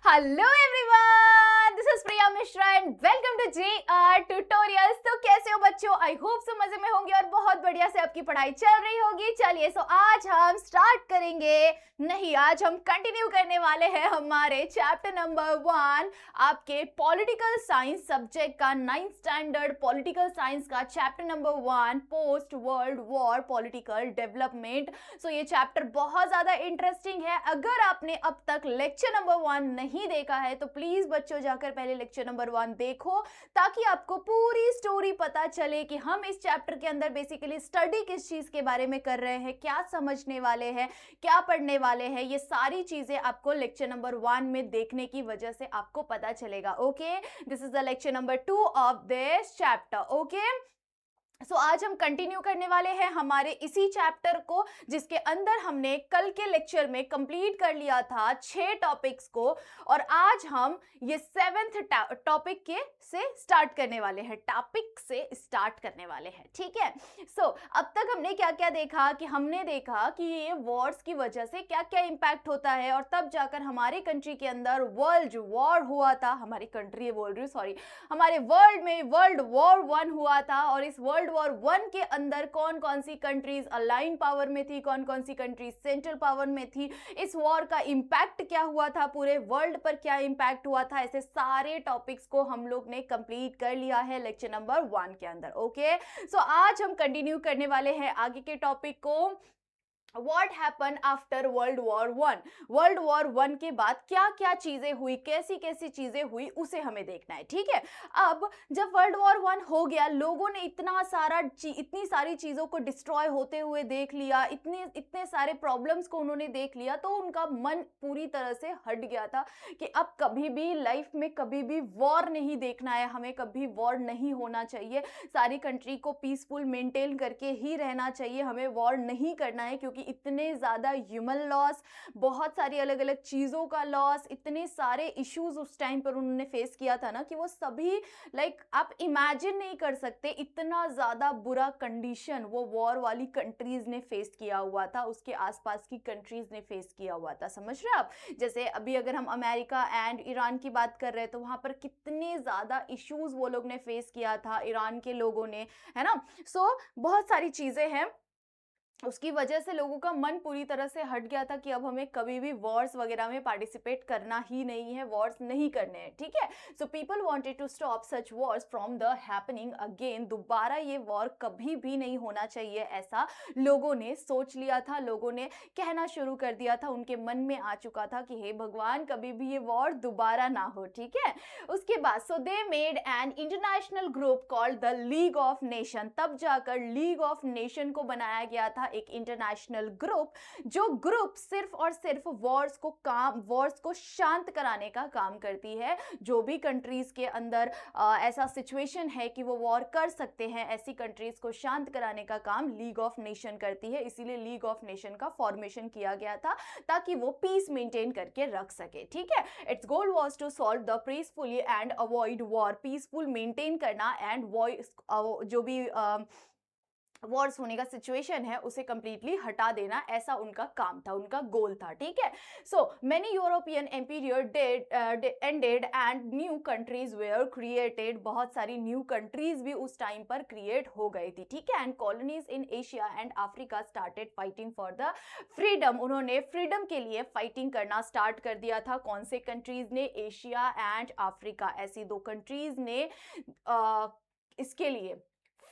Hello everyone, this is Priya Mishra and welcome to JR tutorials. तो कैसे हो बच्चों? आई होप सो मजे में होंगे और बहुत बढ़िया से आपकी पढ़ाई चल रही होगी। चलिए आज हम स्टार्ट करेंगे, नहीं आज हम कंटिन्यू करने वाले हैं हमारे चैप्टर नंबर 1 आपके पॉलिटिकल साइंस सब्जेक्ट का 9th स्टैंडर्ड पॉलिटिकल साइंस का chapter number 1 post world war political development. So ये चैप्टर बहुत ज्यादा इंटरेस्टिंग है। अगर आपने अब तक लेक्चर नंबर 1 नहीं देखा है तो प्लीज बच्चों जाकर पहले लेक्चर नंबर 1 देखो, ताकि आपको पूरी स्टोरी पता चले कि हम इस चैप्टर के अंदर बेसिकली स्टडी किस चीज के बारे में कर रहे हैं, क्या समझने वाले हैं, क्या पढ़ने वाले हैं। ये सारी चीजें आपको लेक्चर नंबर 1 में देखने की वजह से आपको पता चलेगा। Okay, this is the lecture number 2 of this chapter. Okay, आज हम कंटिन्यू करने वाले हैं हमारे इसी चैप्टर को, जिसके अंदर हमने कल के लेक्चर में कंप्लीट कर लिया था 6 टॉपिक्स को, और आज हम ये 7th टॉपिक के से स्टार्ट करने वाले हैं, ठीक है। अब तक हमने क्या क्या देखा कि हमने देखा कि ये वॉर्स की वजह से क्या क्या इंपैक्ट होता है, और तब जाकर हमारे कंट्री के अंदर वर्ल्ड वॉर हुआ था, हमारी कंट्री बोल रही हूँ सॉरी, हमारे वर्ल्ड में वर्ल्ड वॉर 1 हुआ था। और इस वर्ल्ड वॉर 1 के अंदर कौन कौन सी कंट्रीज अलाइन पावर में थी, कौन कौन सी कंट्रीज सेंट्रल पावर में थी, इस वॉर का इंपैक्ट क्या हुआ था, पूरे वर्ल्ड पर क्या इंपैक्ट हुआ था, ऐसे सारे टॉपिक्स को हम लोग ने कंप्लीट कर लिया है लेक्चर नंबर 1 के अंदर। ओके, आज हम कंटिन्यू करने वाले हैं आगे के टॉपिक को, What happened after World War I? World war 1 के बाद क्या क्या चीजें हुई, कैसी कैसी चीजें हुई, उसे हमें देखना है, ठीक है। अब जब वर्ल्ड वॉर 1 हो गया, लोगों ने इतनी सारी चीजों को डिस्ट्रॉय होते हुए देख लिया, इतने सारे प्रॉब्लम्स को उन्होंने देख लिया, तो उनका मन पूरी तरह से हट गया था कि अब कभी भी लाइफ में कभी भी वॉर नहीं देखना है, हमें कभी वॉर नहीं होना चाहिए, सारी कंट्री को पीसफुल मेंटेन करके ही रहना चाहिए, हमें वॉर नहीं करना है। क्योंकि इतने ज्यादा ह्यूमन लॉस, बहुत सारी अलग अलग चीजों का लॉस, इतने सारे इश्यूज उस टाइम पर उन्होंने फेस किया था ना, कि वो सभी आप इमेजिन नहीं कर सकते इतना ज्यादा बुरा कंडीशन वो वॉर वाली कंट्रीज ने फेस किया हुआ था, उसके आसपास की कंट्रीज ने फेस किया हुआ था। समझ रहे आप? जैसे अभी अगर हम अमेरिका एंड ईरान की बात कर रहे हैं, तो वहां पर कितने ज्यादा इश्यूज वो लोग ने फेस किया था, ईरान के लोगों ने, है ना। बहुत सारी चीजें हैं, उसकी वजह से लोगों का मन पूरी तरह से हट गया था कि अब हमें कभी भी वॉर्स वगैरह में पार्टिसिपेट करना ही नहीं है, वॉर्स नहीं करने हैं, ठीक है। So people wanted to stop such wars from the happening again. दोबारा ये वॉर कभी भी नहीं होना चाहिए, ऐसा लोगों ने सोच लिया था, लोगों ने कहना शुरू कर दिया था, उनके मन में आ चुका था कि हे भगवान कभी भी ये वॉर दोबारा ना हो, ठीक है। उसके बाद so they made an international group called the league of nation. तब जाकर लीग ऑफ नेशन को बनाया गया था, एक इंटरनेशनल ग्रुप, जो ग्रुप सिर्फ और सिर्फ वॉर्स को शांत कराने का काम करती है। जो भी कंट्रीज के अंदर ऐसा सिचुएशन है कि वो वॉर कर सकते हैं, ऐसी कंट्रीज को शांत कराने का काम लीग ऑफ नेशन करती है। इसीलिए लीग ऑफ नेशन का फॉर्मेशन किया गया था, ताकि वो पीस मेंटेन करके रख सके, ठीक है। Its goal was to solve the peacefully and avoid war. Peaceful maintain करना एंड जो भी वॉर्स होने का सिचुएशन है उसे कंप्लीटली हटा देना, ऐसा उनका काम था, उनका गोल था, ठीक है। So many European empire ended and new countries were created. बहुत सारी न्यू कंट्रीज भी उस टाइम पर क्रिएट हो गई थी, ठीक है। And colonies in Asia and Africa started fighting for the freedom. उन्होंने फ्रीडम के लिए फाइटिंग करना स्टार्ट कर दिया था। कौन से कंट्रीज ने? एशिया एंड अफ्रीका, ऐसी 2 कंट्रीज ने इसके लिए,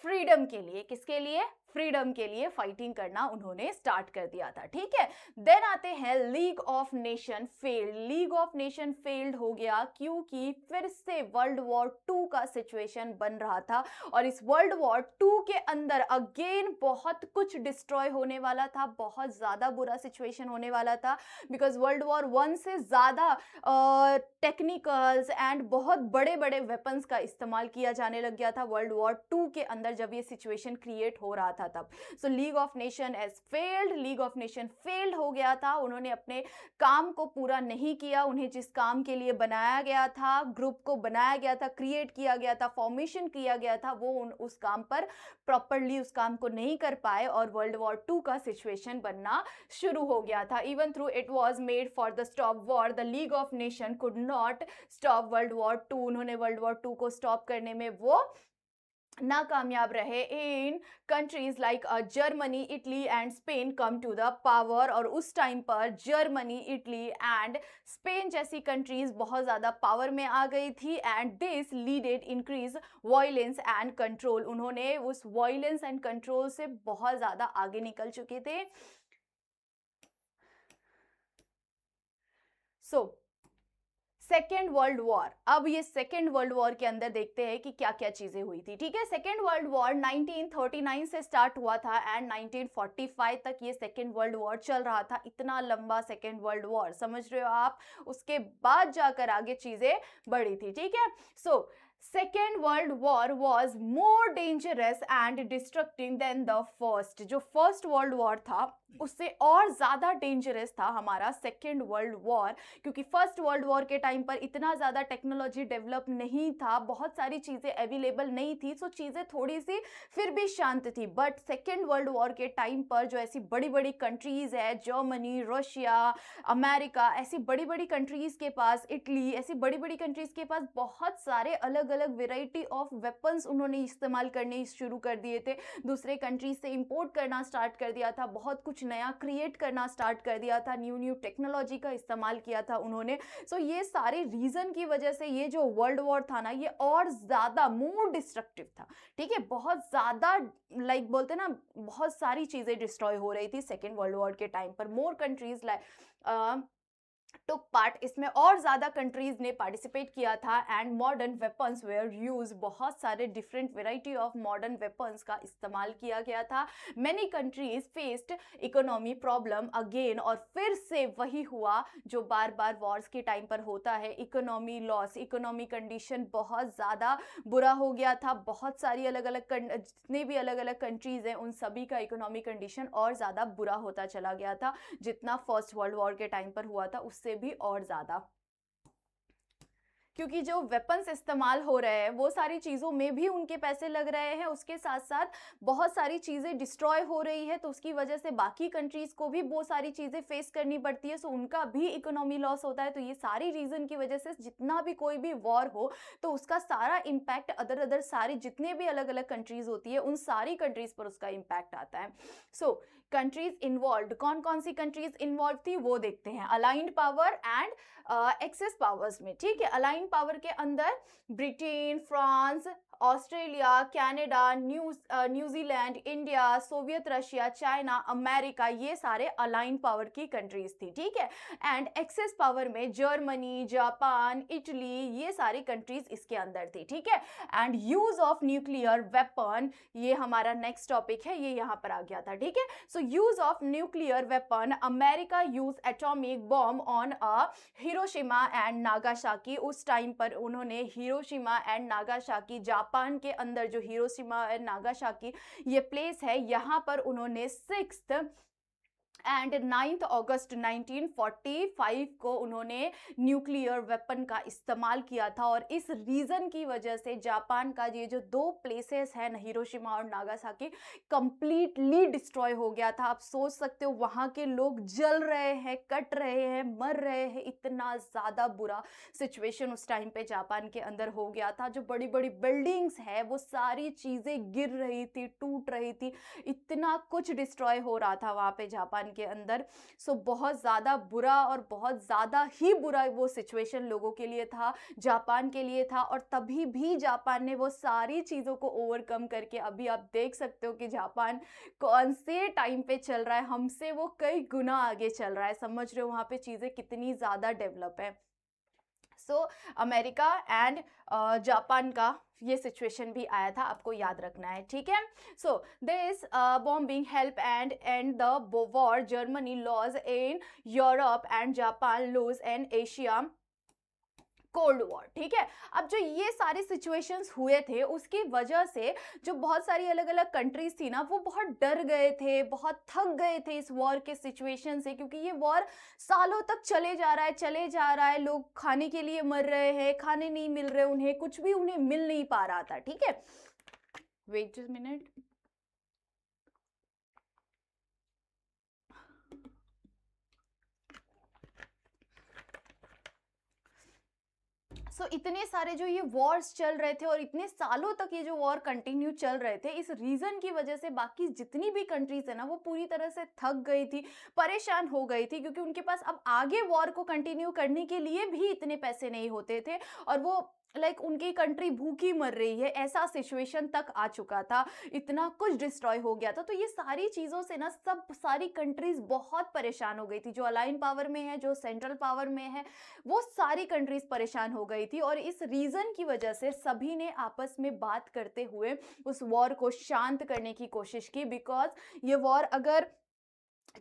फ्रीडम के लिए, किसके लिए? फ्रीडम के लिए फाइटिंग करना उन्होंने स्टार्ट कर दिया था, ठीक है। देन आते हैं league of nation failed. League of nation failed हो गया क्योंकि फिर से वर्ल्ड वॉर 2 का सिचुएशन बन रहा था, और इस वर्ल्ड वॉर 2 के अंदर अगेन बहुत कुछ डिस्ट्रॉय होने वाला था, बहुत ज्यादा बुरा सिचुएशन होने वाला था, बिकॉज वर्ल्ड वॉर 1 से ज्यादा टेक्निकल्स एंड बहुत बड़े बड़े वेपन्स का इस्तेमाल किया जाने लग गया था वर्ल्ड वॉर 2 के अंदर, जब ये सिचुएशन क्रिएट हो रहा था। था तब। So league of nation has failed, league of nation failed हो गया था, उन्होंने अपने काम को पूरा नहीं किया, उन्हें जिस काम के लिए बनाया गया था, ग्रुप को बनाया गया था, क्रिएट किया गया था, फॉर्मेशन किया गया था, वो उस काम पर प्रॉपरली उस काम को नहीं कर पाए और वर्ल्ड वॉर 2 का सिचुएशन बनना शुरू हो गया था। Even through it was made for the stop war, the league of nation could not stop world war 2, उन्होंने वर्ल्ड वॉर 2 को स्टॉप करने में वो नाकामयाब रहे। इन countries like Germany, Italy and Spain come to the power, और उस टाइम पर जर्मनी, इटली एंड स्पेन जैसी कंट्रीज बहुत ज़्यादा पावर में आ गई थी, and this leaded increase violence and control, उन्होंने उस वायलेंस एंड कंट्रोल से बहुत ज़्यादा आगे निकल चुके थे। सेकेंड वर्ल्ड वॉर, अब ये सेकेंड वर्ल्ड वॉर के अंदर देखते हैं कि क्या क्या चीजें हुई थी। ठीक है, सेकेंड वर्ल्ड वॉर 1939 से स्टार्ट हुआ था एंड 1945 तक ये सेकेंड वर्ल्ड वॉर चल रहा था। इतना लंबा सेकेंड वर्ल्ड वॉर, समझ रहे हो आप, उसके बाद जाकर आगे चीजें बढ़ी थी। ठीक है, so second world war was more dangerous and destructing than the first, जो फर्स्ट वर्ल्ड वॉर था उससे और ज़्यादा डेंजरस था हमारा सेकेंड वर्ल्ड वॉर, क्योंकि फर्स्ट वर्ल्ड वॉर के टाइम पर इतना ज़्यादा टेक्नोलॉजी डेवलप नहीं था, बहुत सारी चीज़ें अवेलेबल नहीं थी, सो चीज़ें थोड़ी सी फिर भी शांत थी। बट सेकेंड वर्ल्ड वॉर के टाइम पर जो ऐसी बड़ी बड़ी कंट्रीज़ है, जर्मनी, रशिया, अमेरिका, ऐसी बड़ी बड़ी कंट्रीज़ के पास, इटली, ऐसी बड़ी बड़ी कंट्रीज़ के पास बहुत सारे अलग अलग वेराइटी ऑफ वेपन्स उन्होंने इस्तेमाल करने शुरू कर दिए थे, दूसरे कंट्रीज से इंपोर्ट करना स्टार्ट कर दिया था, बहुत कुछ नया क्रिएट करना स्टार्ट कर दिया था, न्यू न्यू टेक्नोलॉजी का इस्तेमाल किया था उन्होंने। सो ये सारे रीजन की वजह से ये जो वर्ल्ड वॉर था ना, ये और ज्यादा मोर डिस्ट्रक्टिव था। ठीक है, बहुत ज्यादा लाइक बोलते ना, बहुत सारी चीजें डिस्ट्रॉय हो रही थी सेकेंड वर्ल्ड वॉर के टाइम पर। More countries like took part, इसमें और ज़्यादा कंट्रीज़ ने पार्टिसिपेट किया था and modern weapons were use, बहुत सारे different variety of modern weapons का इस्तेमाल किया गया था। Many countries faced economy problem again, और फिर से वही हुआ जो बार बार वॉर्स के टाइम पर होता है, इकोनॉमी लॉस, इकोनॉमी कंडीशन बहुत ज़्यादा बुरा हो गया था। बहुत सारी अलग अलग जितने भी अलग अलग कंट्रीज़ हैं उन सभी का इकोनॉमी कंडीशन और ज़्यादा बुरा होता चला गया था, जितना फर्स्ट वर्ल्ड वॉर के टाइम पर हुआ था उससे भी और ज्यादा, क्योंकि जो वेपन्स इस्तेमाल हो रहे हैं वो सारी चीज़ों में भी उनके पैसे लग रहे हैं, उसके साथ साथ बहुत सारी चीज़ें डिस्ट्रॉय हो रही है, तो उसकी वजह से बाकी कंट्रीज़ को भी वो सारी चीज़ें फेस करनी पड़ती है, सो उनका भी इकोनॉमी लॉस होता है। तो ये सारी रीज़न की वजह से जितना भी कोई भी वॉर हो तो उसका सारा इम्पैक्ट अदर सारी जितने भी अलग अलग कंट्रीज़ होती है उन सारी कंट्रीज़ पर उसका इम्पैक्ट आता है। सो कंट्रीज इन्वॉल्व, कौन कौन सी कंट्रीज इन्वॉल्व थी वो देखते हैं। Allied power and axis powers में। ठीक है, अलाइंड पावर के अंदर Britain, France, Australia, Canada, New Zealand, India, Soviet Russia, China, America, ये सारे अलाइंड पावर की कंट्रीज थी। ठीक है, एंड एक्सेस पावर में जर्मनी, जापान, इटली, ये सारी कंट्रीज इसके अंदर थी। ठीक है, and use of nuclear weapon, ये हमारा नेक्स्ट टॉपिक है, ये यहाँ पर आ गया था। ठीक है, so use of nuclear weapon, America use atomic bomb on Hiroshima and Nagasaki. उस टाइम पर उन्होंने हिरोशिमा एंड नागासाकी, जापान के अंदर जो हिरोशिमा एंड नागासाकी ये प्लेस है, यहाँ पर उन्होंने 6 एंड 9 अगस्त 1945 को उन्होंने न्यूक्लियर वेपन का इस्तेमाल किया था, और इस रीज़न की वजह से जापान का ये जो 2 प्लेसेस है हिरोशिमा और नागासाकी कंप्लीटली डिस्ट्रॉय हो गया था। आप सोच सकते हो वहाँ के लोग जल रहे हैं, कट रहे हैं, मर रहे हैं, इतना ज़्यादा बुरा सिचुएशन उस टाइम पे जापान के अंदर हो गया था। जो बड़ी बड़ी बिल्डिंग्स है वो सारी चीज़ें गिर रही थी, टूट रही थी, इतना कुछ डिस्ट्रॉय हो रहा था वहाँ पे जापान के अंदर। सो बहुत ज़्यादा बुरा और बहुत ज़्यादा ही बुरा वो सिचुएशन लोगों के लिए था, जापान के लिए था, और तभी भी जापान ने वो सारी चीज़ों को ओवरकम करके अभी आप देख सकते हो कि जापान कौन से टाइम पे चल रहा है, हमसे वो कई गुना आगे चल रहा है। समझ रहे हो वहाँ पे चीज़ें कितनी ज़्यादा डेवलप है। सो अमेरिका एंड जापान का ये सिचुएशन भी आया था, आपको याद रखना है। ठीक है, so this bombing help end the war, Germany lose in Europe and Japan lose in Asia cold war, ठीक है। अब जो ये सारे सिचुएशंस हुए थे उसकी वजह से जो बहुत सारी अलग अलग कंट्रीज थी ना, वो बहुत डर गए थे, बहुत थक गए थे इस वॉर के सिचुएशन से, क्योंकि ये वॉर सालों तक चले जा रहा है, चले जा रहा है। लोग खाने के लिए मर रहे हैं, खाने नहीं मिल रहे उन्हें, कुछ भी उन्हें मिल नहीं पा रहा था, ठीक है। Wait just minute. इतने सारे जो ये वॉर्स चल रहे थे और इतने सालों तक ये जो वॉर कंटिन्यू चल रहे थे, इस रीजन की वजह से बाकी जितनी भी कंट्रीज है ना, वो पूरी तरह से थक गई थी, परेशान हो गई थी, क्योंकि उनके पास अब आगे वॉर को कंटिन्यू करने के लिए भी इतने पैसे नहीं होते थे, और वो उनकी कंट्री भूखी मर रही है, ऐसा सिचुएशन तक आ चुका था, इतना कुछ डिस्ट्रॉय हो गया था। तो ये सारी चीजों से ना सब सारी कंट्रीज बहुत परेशान हो गई थी, जो अलाइन पावर में है, जो सेंट्रल पावर में है, वो सारी कंट्रीज परेशान हो गई थी। और इस रीजन की वजह से सभी ने आपस में बात करते हुए उस वॉर को शांत करने की कोशिश की, बिकॉज ये वॉर अगर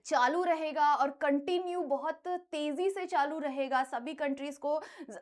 चालू रहेगा और कंटिन्यू बहुत तेजी से चालू रहेगा, सभी कंट्रीज को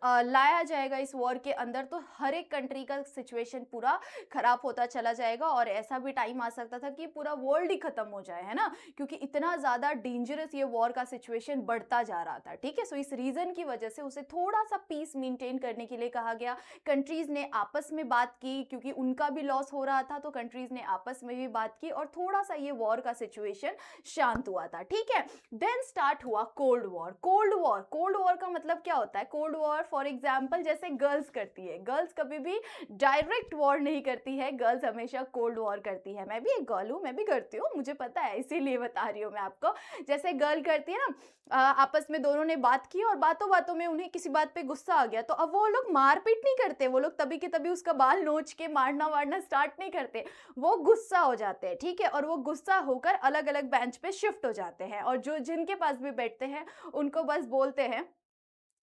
लाया जाएगा इस वॉर के अंदर, तो हर एक कंट्री का सिचुएशन पूरा खराब होता चला जाएगा, और ऐसा भी टाइम आ सकता था कि पूरा वर्ल्ड ही खत्म हो जाए, है ना, क्योंकि इतना ज्यादा डेंजरस ये वॉर का सिचुएशन बढ़ता जा रहा था, ठीक है। सो इस रीजन की वजह से उसे थोड़ा सा पीस मेंटेन करने के लिए कहा गया। कंट्रीज ने आपस में बात की, क्योंकि उनका भी लॉस हो रहा था, तो कंट्रीज ने आपस में भी बात की और थोड़ा सा ये वॉर का सिचुएशन शांत हुआ था, ठीक है। देन स्टार्ट हुआ कोल्ड वॉर। कोल्ड वॉर का मतलब क्या होता है? कोल्ड वॉर फॉर एग्जांपल जैसे गर्ल्स करती है, गर्ल्स कभी भी डायरेक्ट वॉर नहीं करती है, गर्ल्स हमेशा कोल्ड वॉर करती है। मैं भी एक गर्ल हूँ, मैं भी करती हूँ, मुझे पता है, इसीलिए बता रही हूँ मैं आपको। जैसे गर्ल करती है ना, आपस में दोनों ने बात की और बातों बातों में उन्हें किसी बात पे गुस्सा आ गया, तो अब वो लोग मारपीट नहीं करते, वो लोग तभी के तभी उसका बाल नोच के मारना वारना स्टार्ट नहीं करते, वो गुस्सा हो जाते हैं, ठीक है। और वो गुस्सा होकर अलग अलग बेंच पे शिफ्ट हो जाते हैं, और जो जिनके पास भी बैठते हैं उनको बस बोलते हैं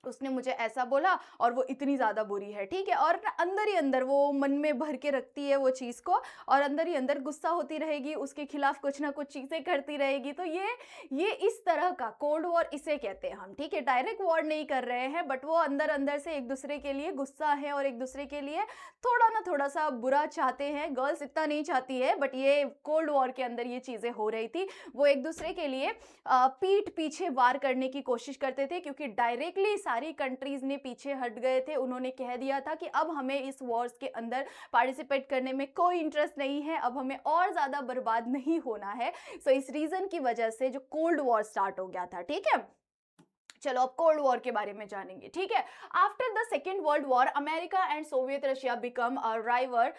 उसने मुझे ऐसा बोला और वो इतनी ज़्यादा बुरी है, ठीक है। और ना अंदर ही अंदर वो मन में भर के रखती है वो चीज़ को, और अंदर ही अंदर गुस्सा होती रहेगी, उसके खिलाफ कुछ ना कुछ चीज़ें करती रहेगी। तो ये इस तरह का कोल्ड वॉर इसे कहते हैं हम, ठीक है। डायरेक्ट वॉर नहीं कर रहे हैं, बट वो अंदर अंदर से एक दूसरे के लिए गुस्सा है और एक दूसरे के लिए थोड़ा ना थोड़ा सा बुरा चाहते हैं। गर्ल्स इतना नहीं चाहती है, बट ये कोल्ड वॉर के अंदर ये चीज़ें हो रही थी। वो एक दूसरे के लिए पीठ पीछे वार करने की कोशिश करते थे, क्योंकि डायरेक्टली सारी कंट्रीज ने पीछे हट गए थे। उन्होंने कह दिया था कि अब हमें इस वॉर्स के अंदर पार्टिसिपेट करने में कोई इंटरेस्ट नहीं है, अब हमें और ज्यादा बर्बाद नहीं होना है। सो इस रीजन की वजह से जो कोल्ड वॉर स्टार्ट हो गया था, ठीक है। चलो अब कोल्ड वॉर के बारे में जानेंगे, ठीक है। After the second world war America and Soviet Russia become a rival.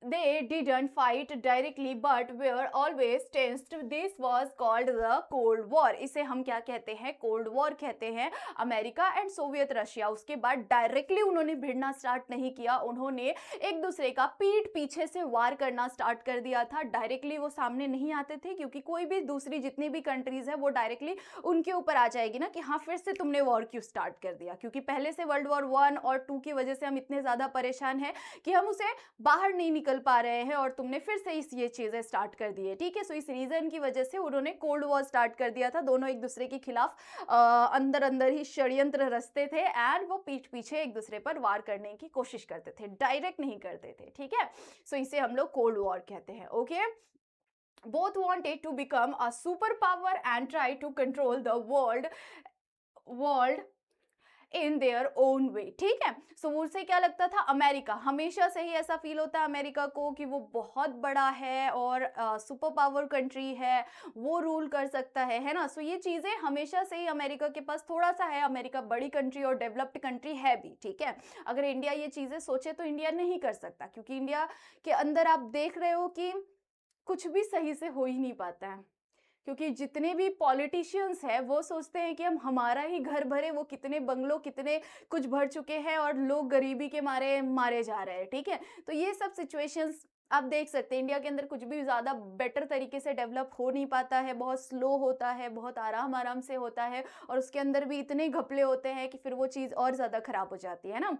They didn't fight directly but were always tensed. This was called the Cold War. इसे हम क्या कहते हैं? कोल्ड वॉर कहते हैं। अमेरिका एंड सोवियत रशिया उसके बाद directly उन्होंने भिड़ना स्टार्ट नहीं किया, उन्होंने एक दूसरे का पीठ पीछे से वार करना स्टार्ट कर दिया था। डायरेक्टली वो सामने नहीं आते थे, क्योंकि कोई भी दूसरी जितनी भी कंट्रीज है वो डायरेक्टली उनके ऊपर आ जाएगी ना कि हाँ फिर से तुमने वॉर क्यों स्टार्ट कर दिया, क्योंकि पहले से वर्ल्ड वॉर 1 और 2 की वजह से हम इतने ज्यादा परेशान हैं कि हम उसे बाहर नहीं निकल पा रहे हैं, और तुमने फिर से ये चीजें स्टार्ट कर दी है, ठीक है। सो इस रीजन की वजह से उन्होंने कोल्ड वॉर स्टार्ट कर दिया था। दोनों एक दूसरे के खिलाफ अंदर अंदर ही षड्यंत्र रचते थे, एंड वो पीठ पीछे एक दूसरे पर वार करने की कोशिश करते थे, डायरेक्ट नहीं करते थे, ठीक है। सो इसे हम लोग कोल्ड वॉर कहते हैं, okay. Both wanted to become a superpower and try to control the world in their own way, ठीक है। सो उसे क्या लगता था? अमेरिका, हमेशा से ही ऐसा फील होता है अमेरिका को कि वो बहुत बड़ा है और सुपर पावर कंट्री है, वो रूल कर सकता है ना। सो ये चीज़ें हमेशा से ही अमेरिका के पास थोड़ा सा है। अमेरिका बड़ी कंट्री और डेवलप्ड कंट्री है भी, ठीक है। अगर इंडिया ये चीज़ें सोचे तो इंडिया नहीं कर सकता, क्योंकि इंडिया के अंदर आप देख रहे हो कि कुछ भी सही से हो ही नहीं पाता है, क्योंकि जितने भी पॉलिटिशियंस हैं वो सोचते हैं कि हम हमारा ही घर भरे, वो कितने बंगलों कितने कुछ भर चुके हैं और लोग गरीबी के मारे मारे जा रहे हैं, ठीक है। तो ये सब सिचुएशंस आप देख सकते हैं, इंडिया के अंदर कुछ भी ज़्यादा बेटर तरीके से डेवलप हो नहीं पाता है, बहुत स्लो होता है, बहुत आराम आराम से होता है, और उसके अंदर भी इतने घपले होते हैं कि फिर वो चीज़ और ज़्यादा खराब हो जाती है ना।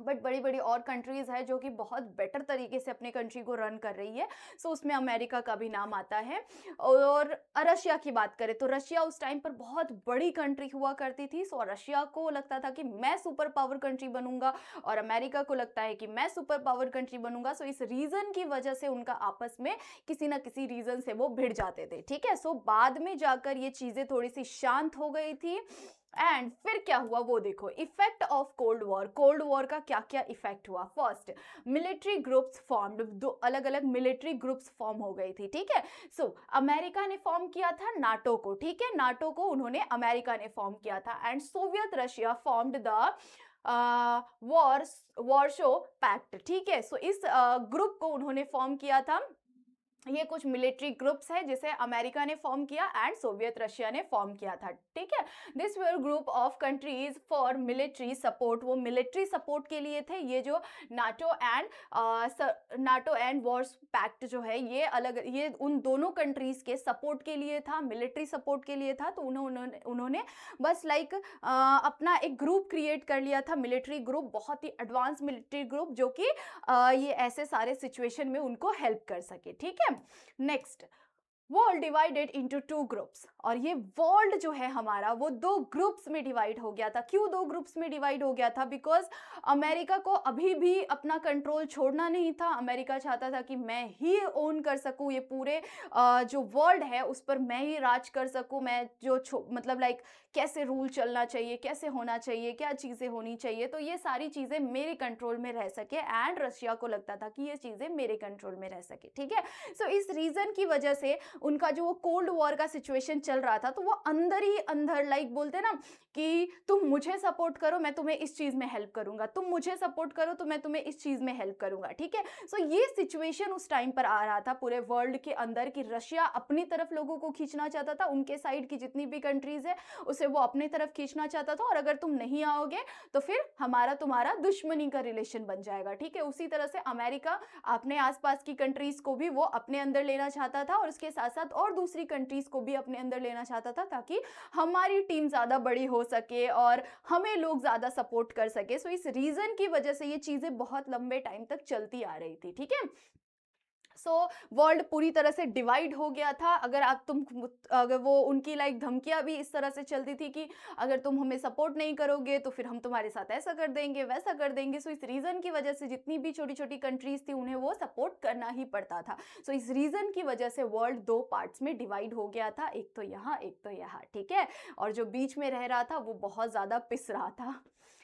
बट बड़ी-बड़ी और कंट्रीज़ है जो कि बहुत बेटर तरीके से अपने कंट्री को रन कर रही है। सो उसमें अमेरिका का भी नाम आता है। और रशिया की बात करें तो रशिया उस टाइम पर बहुत बड़ी कंट्री हुआ करती थी। सो रशिया को लगता था कि मैं सुपर पावर कंट्री बनूँगा और अमेरिका को लगता है कि मैं सुपर पावर कंट्री बनूँगा। सो इस रीज़न की वजह से उनका आपस में किसी न किसी रीज़न से वो भिड़ जाते थे, ठीक है? सो बाद में जाकर ये चीज़ें थोड़ी-सी शांत हो गई थी। एंड फिर क्या हुआ वो देखो, इफेक्ट ऑफ कोल्ड वॉर का क्या क्या इफेक्ट हुआ। फर्स्ट, मिलिट्री ग्रुप्स फॉर्म्ड, दो अलग अलग मिलिट्री ग्रुप्स फॉर्म हो गई थी, ठीक है। सो अमेरिका ने फॉर्म किया था नाटो को, ठीक है, नाटो को उन्होंने अमेरिका ने फॉर्म किया था। And Soviet Russia formed the Warsaw Pact, ठीक है। सो इस ग्रुप को उन्होंने फॉर्म किया था। ये कुछ मिलिट्री ग्रुप्स है जिसे अमेरिका ने फॉर्म किया एंड सोवियत रशिया ने फॉर्म किया था, ठीक है। This were group of countries for military support, वो मिलिट्री सपोर्ट के लिए थे। ये जो नाटो एंड वॉर्स पैक्ट जो है ये अलग, ये उन दोनों कंट्रीज के सपोर्ट के लिए था, मिलिट्री सपोर्ट के लिए था। तो उन्होंने बस लाइक अपना एक ग्रुप क्रिएट कर लिया था, मिलिट्री ग्रुप, बहुत ही एडवांस मिलिट्री ग्रुप जो कि ये ऐसे सारे सिचुएशन में उनको हेल्प कर सके, ठीक है। Next, world divided into two groups, और ये वर्ल्ड जो है हमारा वो दो ग्रुप्स में डिवाइड हो गया था। क्यों दो ग्रुप्स में डिवाइड हो गया था? बिकॉज अमेरिका को अभी भी अपना कंट्रोल छोड़ना नहीं था। अमेरिका चाहता था कि मैं ही ओन कर सकूं ये पूरे जो वर्ल्ड है उस पर मैं ही राज कर सकूं। मैं जो मतलब लाइक कैसे रूल चलना चाहिए, कैसे होना चाहिए, क्या चीज़ें होनी चाहिए, तो ये सारी चीज़ें मेरे कंट्रोल में रह सके। एंड रशिया को लगता था कि ये चीज़ें मेरे कंट्रोल में रह सके, ठीक है। सो इस रीज़न की वजह से उनका जो वो कोल्ड वॉर का सिचुएशन चल रहा था, तो वो अंदर ही अंदर लाइक बोलते ना कि तुम मुझे सपोर्ट करो मैं तुम्हें इस चीज़ में हेल्प करूंगा, तुम मुझे सपोर्ट करो तो मैं तुम्हें इस चीज़ में हेल्प करूंगा, ठीक है। सो ये सिचुएशन उस टाइम पर आ रहा था पूरे वर्ल्ड के अंदर कि रशिया अपनी तरफ लोगों को खींचना चाहता था, उनके साइड की जितनी भी कंट्रीज है उसे वो अपनी तरफ खींचना चाहता था, और अगर तुम नहीं आओगे तो फिर हमारा तुम्हारा दुश्मनी का रिलेशन बन जाएगा, ठीक है। उसी तरह से अमेरिका अपने आसपास की कंट्रीज को भी वो अपने अंदर लेना चाहता था, और उसके साथ साथ और दूसरी कंट्रीज को भी अपने अंदर लेना चाहता था, ताकि हमारी टीम ज्यादा बड़ी हो सके और हमें लोग ज्यादा सपोर्ट कर सके। सो इस रीजन की वजह से ये चीजें बहुत लंबे टाइम तक चलती आ रही थी, ठीक है। सो वर्ल्ड पूरी तरह से डिवाइड हो गया था। अगर वो उनकी लाइक धमकियां भी इस तरह से चलती थी कि अगर तुम हमें सपोर्ट नहीं करोगे तो फिर हम तुम्हारे साथ ऐसा कर देंगे, वैसा कर देंगे। सो इस रीजन की वजह से जितनी भी छोटी छोटी कंट्रीज थी उन्हें वो सपोर्ट करना ही पड़ता था। सो इस रीजन की वजह से वर्ल्ड दो पार्ट्स में डिवाइड हो गया था, एक तो यहाँ एक तो यहाँ, ठीक है। और जो बीच में रह रहा था वो बहुत ज्यादा पिस रहा था,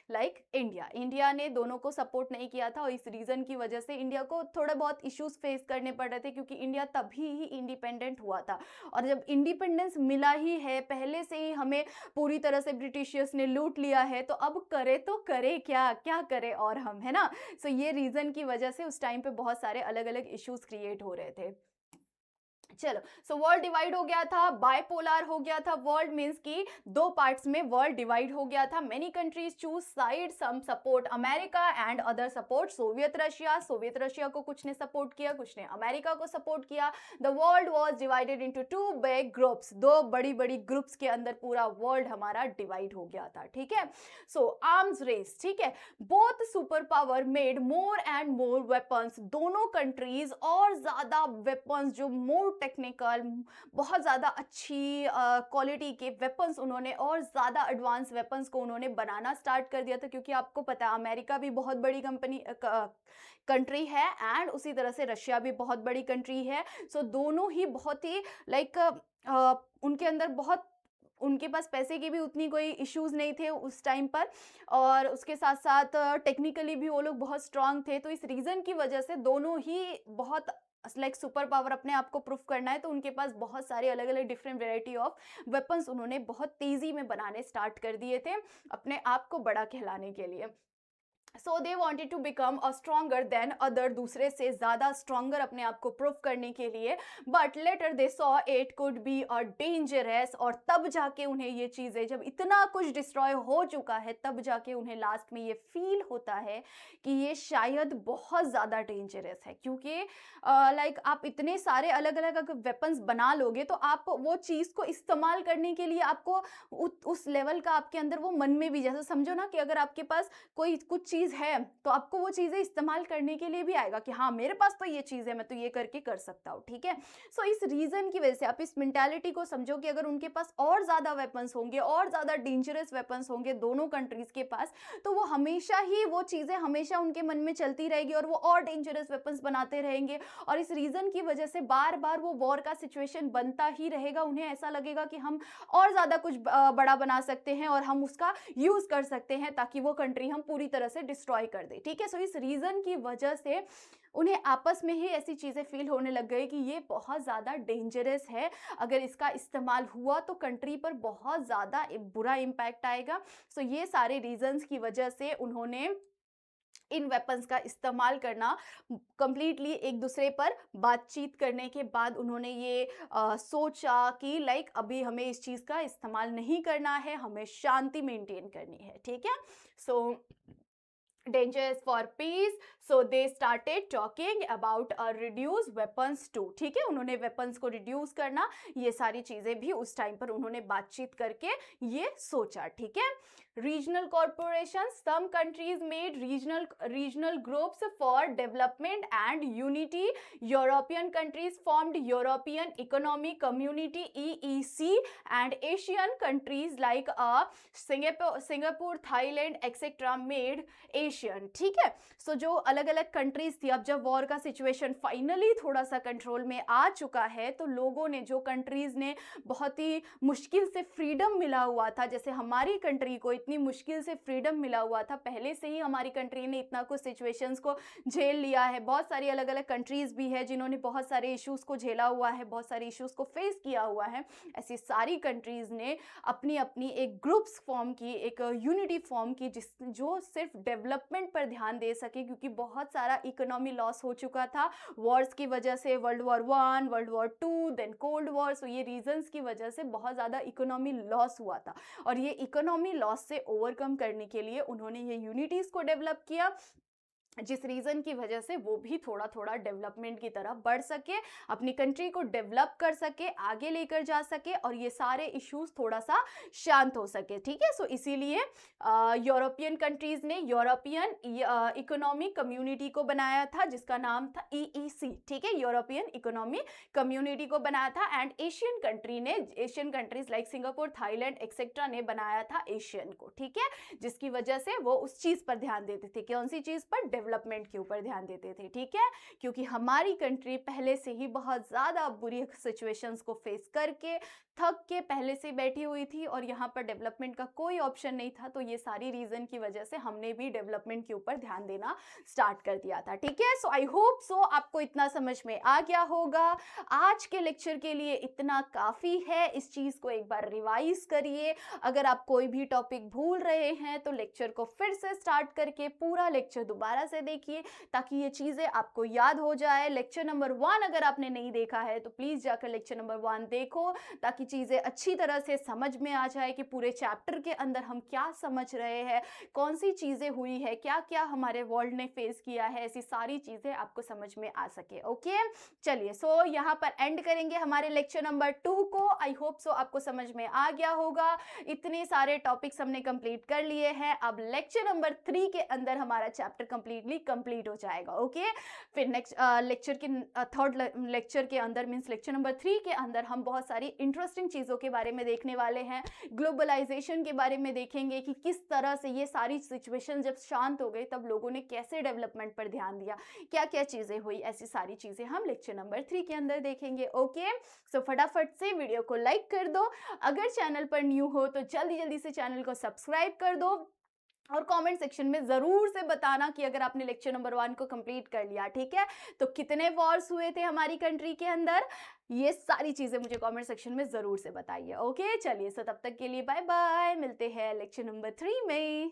लाइक इंडिया ने दोनों को सपोर्ट नहीं किया था, और इस रीजन की वजह से इंडिया को थोड़े बहुत इश्यूज फेस करने पड़ रहे थे, क्योंकि इंडिया तभी ही इंडिपेंडेंट हुआ था। और जब इंडिपेंडेंस मिला ही है, पहले से ही हमें पूरी तरह से ब्रिटिशियर्स ने लूट लिया है, तो अब करे तो करे क्या, क्या करे और हम, है ना। सो ये रीजन की वजह से उस टाइम पे बहुत सारे अलग अलग इश्यूज क्रिएट हो रहे थे। चलो, सो वर्ल्ड डिवाइड हो गया था, बाइपोलर हो गया था। वर्ल्ड मींस कि दो पार्ट्स में वर्ल्ड डिवाइड हो गया था। Many countries choose side, some support America and other support Soviet Russia. Soviet Russia को कुछ ने सपोर्ट किया, कुछ ने अमेरिका को सपोर्ट किया। The world was divided into two big groups, दो बड़ी बड़ी ग्रुप्स के अंदर पूरा वर्ल्ड हमारा डिवाइड हो गया था, ठीक है। सो आर्म्स रेस, ठीक है, both super power made more and more weapons. दोनों कंट्रीज और ज्यादा वेपन्स, जो मोर टेक्निकल, बहुत ज़्यादा अच्छी क्वालिटी के वेपन्स उन्होंने, और ज़्यादा एडवांस वेपन्स को उन्होंने बनाना स्टार्ट कर दिया था। क्योंकि आपको पता है अमेरिका भी बहुत बड़ी कंट्री है, एंड उसी तरह से रशिया भी बहुत बड़ी कंट्री है। सो दोनों ही बहुत ही लाइक उनके अंदर बहुत, उनके पास पैसे की भी उतनी कोई इश्यूज नहीं थे उस टाइम पर, और उसके साथ साथ टेक्निकली भी वो लोग बहुत स्ट्रांग थे। तो इस रीज़न की वजह से दोनों ही बहुत लाइक सुपर पावर अपने आप को प्रूफ करना है, तो उनके पास बहुत सारे अलग अलग डिफरेंट वेराइटी ऑफ वेपन्स उन्होंने बहुत तेजी में बनाने स्टार्ट कर दिए थे अपने आप को बड़ा कहलाने के लिए। So they wanted to become a stronger than other, दूसरे से ज्यादा स्ट्रॉन्गर अपने आप को प्रूव करने के लिए। But later they saw it could be a dangerous, और तब जाके उन्हें ये चीजें, जब इतना कुछ डिस्ट्रॉय हो चुका है, तब जाके उन्हें लास्ट में ये फील होता है कि ये शायद बहुत ज्यादा डेंजरस है। क्योंकि लाइक आप इतने सारे अलग अलग अगर वेपन्स बना लोगे तो आप वो चीज को इस्तेमाल करने के लिए आपको उस लेवल का आपके अंदर वो मन में भी, जैसे समझो ना कि अगर आपके पास कोई कुछ चीज चीज़ है तो आपको वो चीज़ें इस्तेमाल करने के लिए भी आएगा कि हाँ मेरे पास तो ये चीज़ है, मैं तो ये करके कर सकता हूँ, ठीक है। सो इस रीज़न की वजह से आप इस मेंटालिटी को समझो कि अगर उनके पास और ज़्यादा वेपन्स होंगे, और ज़्यादा डेंजरस वेपन्स होंगे दोनों कंट्रीज़ के पास, तो वो हमेशा ही वो चीज़ें हमेशा उनके मन में चलती रहेगी और वो और डेंजरस वेपन्स बनाते रहेंगे। और इस रीज़न की वजह से बार-बार वो वॉर का सिचुएशन बनता ही रहेगा। उन्हें ऐसा लगेगा कि हम और ज़्यादा कुछ बड़ा बना सकते हैं और हम उसका यूज़ कर सकते हैं ताकि वो कंट्री हम पूरी तरह से डिस्ट्रॉय कर दें, ठीक है। सो इस रीज़न की वजह से उन्हें आपस में ही ऐसी चीज़ें फ़ील होने लग गई कि ये बहुत ज़्यादा डेंजरस है, अगर इसका इस्तेमाल हुआ तो कंट्री पर बहुत ज़्यादा बुरा इम्पैक्ट आएगा। सो ये सारे रीज़न्स की वजह से उन्होंने इन वेपन्स का इस्तेमाल करना कंप्लीटली एक दूसरे पर बातचीत करने के बाद उन्होंने ये सोचा कि लाइक अभी हमें इस चीज़ का इस्तेमाल नहीं करना है, हमें शांति मेंटेन करनी है, ठीक है। सो dangerous for peace, so they started talking about reduce weapons too, ठीक है। उन्होंने weapons को reduce करना, ये सारी चीजें भी उस टाइम पर उन्होंने बातचीत करके ये सोचा, ठीक है। regional corporations, some countries made regional groups for development and unity. European countries formed European Economic Community EEC, and Asian countries like Singapore, Thailand etc. made Asian, ठीक है। सो जो अलग अलग कंट्रीज थी, अब जब वॉर का सिचुएशन फाइनली थोड़ा सा कंट्रोल में आ चुका है तो लोगों ने, जो कंट्रीज ने बहुत ही मुश्किल से फ्रीडम मिला हुआ था, जैसे हमारी कंट्री को इतनी मुश्किल से फ्रीडम मिला हुआ था, पहले से ही हमारी कंट्री ने इतना कुछ सिचुएशंस को झेल लिया है। बहुत सारी अलग अलग कंट्रीज भी है जिन्होंने बहुत सारे इश्यूज को झेला हुआ है, बहुत सारे इश्यूज को फेस किया हुआ है। ऐसी सारी कंट्रीज ने अपनी अपनी एक ग्रुप्स फॉर्म की, एक यूनिटी फॉर्म की, जो सिर्फ डेवलपमेंट पर ध्यान दे सके, क्योंकि बहुत सारा इकोनॉमी लॉस हो चुका था वॉर्स की वजह से, world war 1, world war 2, then cold war. So ये रीजंस की वजह से बहुत ज़्यादा इकोनॉमी लॉस हुआ था और ये इकोनॉमी लॉस से ओवरकम करने के लिए उन्होंने ये यूनिटीज़ को डेवलप किया, जिस रीज़न की वजह से वो भी थोड़ा थोड़ा डेवलपमेंट की तरफ बढ़ सके, अपनी कंट्री को डेवलप कर सके, आगे लेकर जा सके और ये सारे इश्यूज थोड़ा सा शांत हो सके, ठीक है। सो इसीलिए यूरोपियन कंट्रीज ने यूरोपियन इकोनॉमिक कम्युनिटी को बनाया था जिसका नाम था EEC, ठीक है, यूरोपियन इकोनॉमिक कम्युनिटी को बनाया था। एंड एशियन कंट्री ने, Asian countries like Singapore, Thailand etcetera ने बनाया था एशियन को, ठीक है, जिसकी वजह से वो उस चीज़ पर ध्यान देते थे। कौन सी चीज़ पर? डेवलपमेंट के ऊपर ध्यान देते थे, ठीक है, क्योंकि हमारी कंट्री पहले से ही बहुत ज़्यादा बुरी सिचुएशंस को फेस करके थक के पहले से बैठी हुई थी और यहाँ पर डेवलपमेंट का कोई ऑप्शन नहीं था। तो ये सारी रीज़न की वजह से हमने भी डेवलपमेंट के ऊपर ध्यान देना स्टार्ट कर दिया था, ठीक है। सो आई होप सो आपको इतना समझ में आ गया होगा। आज के लेक्चर के लिए इतना काफ़ी है, इस चीज़ को एक बार रिवाइज करिए। अगर आप कोई भी टॉपिक भूल रहे हैं तो लेक्चर को फिर से स्टार्ट करके पूरा लेक्चर दोबारा से देखिए ताकि ये चीज़ें आपको याद हो जाए। लेक्चर नंबर 1 अगर आपने नहीं देखा है तो प्लीज़ जाकर लेक्चर नंबर 1 देखो ताकि चीज़ें अच्छी तरह से समझ में आ जाए कि पूरे चैप्टर के अंदर हम क्या समझ रहे हैं, कौन सी चीज़ें हुई है, क्या क्या हमारे वर्ल्ड ने फेस किया है, ऐसी सारी चीज़ें आपको समझ में आ सके। ओके, चलिए सो यहाँ पर एंड करेंगे हमारे लेक्चर नंबर 2 को। आई होप सो आपको समझ में आ गया होगा। इतने सारे टॉपिक्स हमने कंप्लीट कर लिए हैं। अब लेक्चर नंबर 3 के अंदर हमारा चैप्टर कंप्लीटली कंप्लीट हो जाएगा। ओके, फिर नेक्स्ट लेक्चर के थर्ड लेक्चर के अंदर मींस लेक्चर नंबर 3 के अंदर हम बहुत सारी इंटरेस्टिंग चीज़ों के बारे में देखने वाले हैं। ग्लोबलाइजेशन के बारे में देखेंगे कि किस तरह से ये सारी सिचुएशन जब शांत हो गई तब लोगों ने कैसे डेवलपमेंट पर ध्यान दिया, क्या क्या चीज़ें हुई, ऐसी सारी चीज़ें हम लेक्चर नंबर 3 के अंदर देखेंगे। ओके, सो फटाफट से वीडियो को लाइक कर दो। अगर चैनल पर न्यू हो तो जल्दी जल्दी से चैनल को सब्सक्राइब कर दो और कमेंट सेक्शन में ज़रूर से बताना कि अगर आपने लेक्चर नंबर 1 को कंप्लीट कर लिया, ठीक है, तो कितने वॉर्स हुए थे हमारी कंट्री के अंदर, ये सारी चीज़ें मुझे कमेंट सेक्शन में ज़रूर से बताइए। ओके, चलिए सो तब तक के लिए बाय बाय, मिलते हैं लेक्चर नंबर 3 में।